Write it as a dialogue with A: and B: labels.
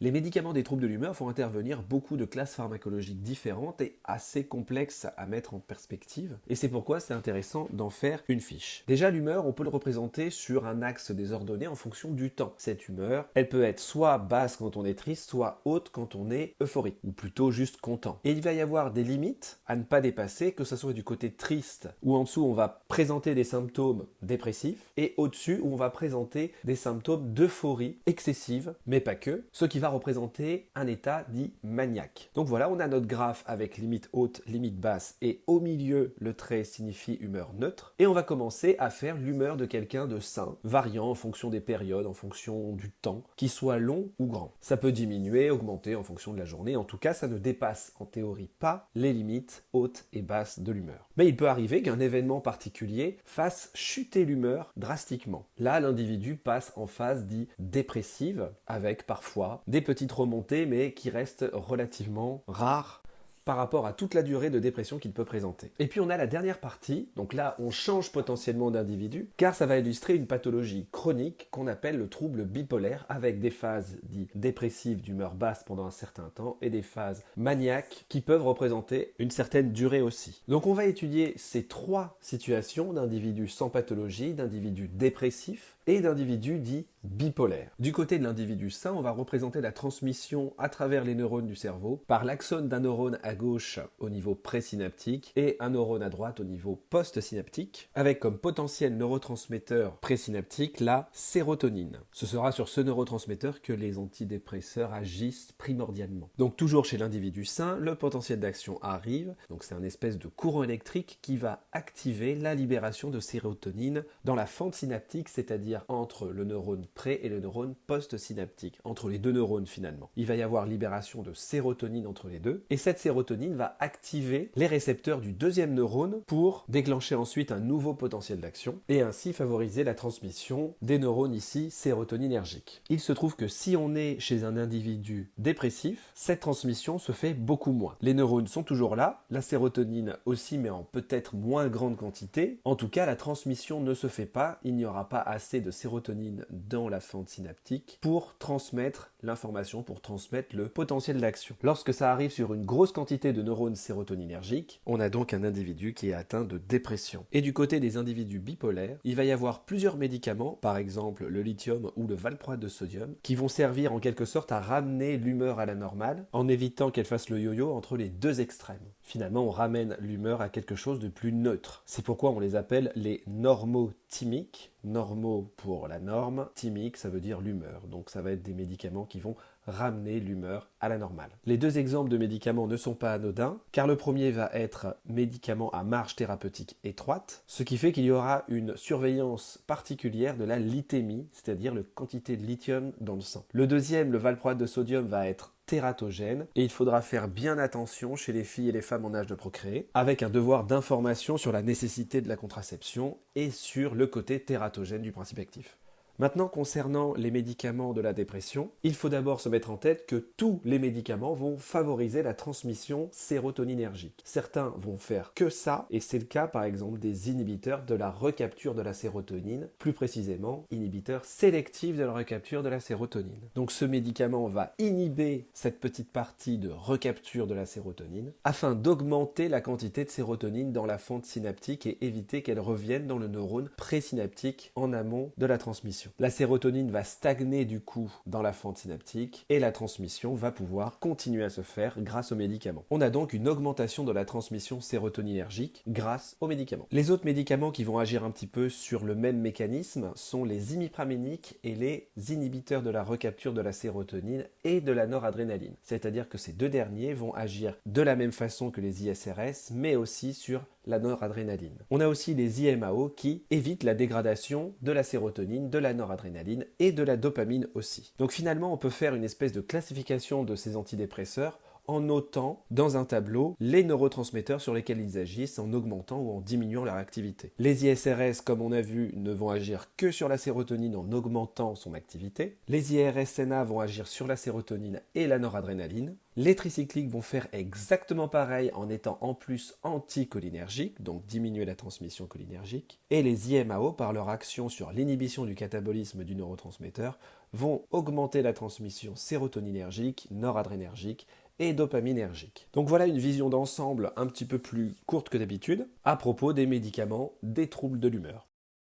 A: Les médicaments des troubles de l'humeur font intervenir beaucoup de classes pharmacologiques différentes et assez complexes à mettre en perspective, et c'est pourquoi c'est intéressant d'en faire une fiche. Déjà, l'humeur, on peut le représenter sur un axe désordonné en fonction du temps. Cette humeur, elle peut être soit basse quand on est triste, soit haute quand on est euphorique, ou plutôt juste content. Et il va y avoir des limites à ne pas dépasser, que ce soit du côté triste, où en dessous on va présenter des symptômes dépressifs, et au-dessus où on va présenter des symptômes d'euphorie excessive, mais pas que, ce qui va représenter un état dit maniaque. Donc voilà, on a notre graphe avec limite haute, limite basse, et au milieu, le trait signifie humeur neutre. Et on va commencer à faire l'humeur de quelqu'un de sain, variant en fonction des périodes, en fonction du temps, qui soit long ou grand. Ça peut diminuer, augmenter en fonction de la journée. En tout cas, ça ne dépasse en théorie pas les limites hautes et basses de l'humeur. Mais il peut arriver qu'un événement particulier fasse chuter l'humeur drastiquement. Là, l'individu passe en phase dite dépressive, avec parfois des petites remontées, mais qui restent relativement rares par rapport à toute la durée de dépression qu'il peut présenter. Et puis on a la dernière partie, donc là on change potentiellement d'individu, car ça va illustrer une pathologie chronique qu'on appelle le trouble bipolaire, avec des phases dites dépressives d'humeur basse pendant un certain temps et des phases maniaques qui peuvent représenter une certaine durée aussi. Donc on va étudier ces trois situations d'individus sans pathologie, d'individus dépressifs et d'individus dits bipolaires. Du côté de l'individu sain, on va représenter la transmission à travers les neurones du cerveau par l'axone d'un neurone à gauche au niveau présynaptique et un neurone à droite au niveau postsynaptique, avec comme potentiel neurotransmetteur présynaptique la sérotonine. Ce sera sur ce neurotransmetteur que les antidépresseurs agissent primordialement. Donc toujours chez l'individu sain, le potentiel d'action arrive, donc c'est un espèce de courant électrique qui va activer la libération de sérotonine dans la fente synaptique, c'est-à-dire entre le neurone pré et le neurone post-synaptique, entre les deux neurones finalement. Il va y avoir libération de sérotonine entre les deux, et cette sérotonine va activer les récepteurs du deuxième neurone pour déclencher ensuite un nouveau potentiel d'action, et ainsi favoriser la transmission des neurones ici sérotoninergiques. Il se trouve que si on est chez un individu dépressif, cette transmission se fait beaucoup moins. Les neurones sont toujours là, la sérotonine aussi, mais en peut-être moins grande quantité. En tout cas, la transmission ne se fait pas, il n'y aura pas assez de sérotonine dans la fente synaptique pour transmettre l'information, pour transmettre le potentiel d'action. Lorsque ça arrive sur une grosse quantité de neurones sérotoninergiques, on a donc un individu qui est atteint de dépression. Et du côté des individus bipolaires, il va y avoir plusieurs médicaments, par exemple le lithium ou le valproate de sodium, qui vont servir en quelque sorte à ramener l'humeur à la normale, en évitant qu'elle fasse le yo-yo entre les deux extrêmes. Finalement, on ramène l'humeur à quelque chose de plus neutre. C'est pourquoi on les appelle les normothymiques. Normaux pour la norme, thymique ça veut dire l'humeur. Donc ça va être des médicaments qui vont ramener l'humeur à la normale. Les deux exemples de médicaments ne sont pas anodins, car le premier va être médicament à marge thérapeutique étroite, ce qui fait qu'il y aura une surveillance particulière de la lithémie, c'est-à-dire la quantité de lithium dans le sang. Le deuxième, le valproate de sodium, va être tératogène, et il faudra faire bien attention chez les filles et les femmes en âge de procréer, avec un devoir d'information sur la nécessité de la contraception et sur le côté tératogène du principe actif. Maintenant, concernant les médicaments de la dépression, il faut d'abord se mettre en tête que tous les médicaments vont favoriser la transmission sérotoninergique. Certains vont faire que ça, et c'est le cas par exemple des inhibiteurs de la recapture de la sérotonine, plus précisément inhibiteurs sélectifs de la recapture de la sérotonine. Donc ce médicament va inhiber cette petite partie de recapture de la sérotonine afin d'augmenter la quantité de sérotonine dans la fente synaptique et éviter qu'elle revienne dans le neurone présynaptique en amont de la transmission. La sérotonine va stagner du coup dans la fente synaptique et la transmission va pouvoir continuer à se faire grâce aux médicaments. On a donc une augmentation de la transmission sérotoninergique grâce aux médicaments. Les autres médicaments qui vont agir un petit peu sur le même mécanisme sont les imipraminiques et les inhibiteurs de la recapture de la sérotonine et de la noradrénaline. C'est-à-dire que ces deux derniers vont agir de la même façon que les ISRS, mais aussi sur la noradrénaline. On a aussi les IMAO qui évitent la dégradation de la sérotonine, de la noradrénaline et de la dopamine aussi. Donc finalement, on peut faire une espèce de classification de ces antidépresseurs en notant dans un tableau les neurotransmetteurs sur lesquels ils agissent en augmentant ou en diminuant leur activité. Les ISRS, comme on a vu, ne vont agir que sur la sérotonine en augmentant son activité. Les IRSNA vont agir sur la sérotonine et la noradrénaline. Les tricycliques vont faire exactement pareil en étant en plus anticholinergiques, donc diminuer la transmission cholinergique. Et les IMAO, par leur action sur l'inhibition du catabolisme du neurotransmetteur, vont augmenter la transmission sérotoninergique, noradrénergique et dopaminergique. Donc voilà une vision d'ensemble un petit peu plus courte que d'habitude à propos des médicaments des troubles de l'humeur.